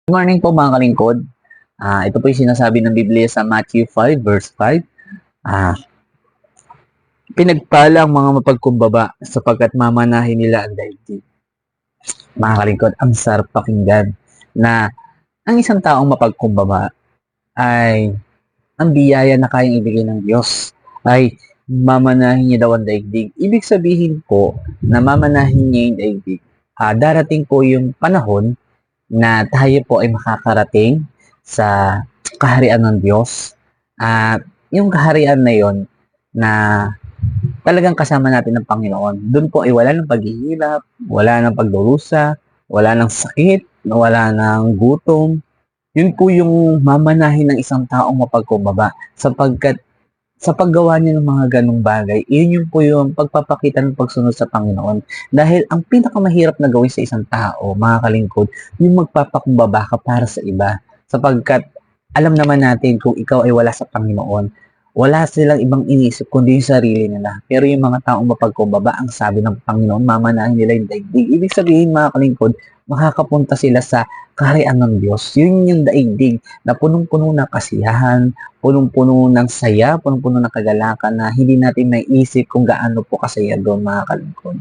Good morning po mga kalingkod. Ito po yung sinasabi ng Biblia sa Matthew 5 verse 5. Pinagpala ang mga mapagkumbaba sapagkat mamanahin nila ang daigdig. Mga kalingkod, ang sarap pakinggan na ang isang taong mapagkumbaba ay ang biyaya na kayang ibigay ng Diyos ay mamanahin niya daw ang daigdig. Ibig sabihin po na mamanahin niya yung daigdig. Darating po yung panahon na tayo po ay makakarating sa kaharian ng Diyos. At yung kaharian na yon na talagang kasama natin ng Panginoon. Doon po ay wala ng paghihirap, wala ng pagdurusa, wala ng sakit, wala ng gutom. Yun po yung mamanahin ng isang taong mapagkumbaba sapagkat sa paggawa niya ng mga ganong bagay, yun yung po yung pagpapakita ng pagsunod sa Panginoon. Dahil ang pinakamahirap na gawin sa isang tao, mga kalingkod, yung magpapakumbaba ka para sa iba. Sapagkat alam naman natin kung ikaw ay wala sa Panginoon, wala silang ibang iniisip kundi yung sarili nila. Pero yung mga taong mapagkumbaba, ang sabi ng Panginoon, mamanahin nila yung daigdig. Ibig sabihin, mga kalingkod, makakapunta sila sa kaharian ng Diyos. Yun yung daigdig na punong-puno ng kasiyahan, punong-puno ng saya, punong-puno ng kagalakan na hindi natin maiisip kung gaano po kasaya doon, mga kalingkod.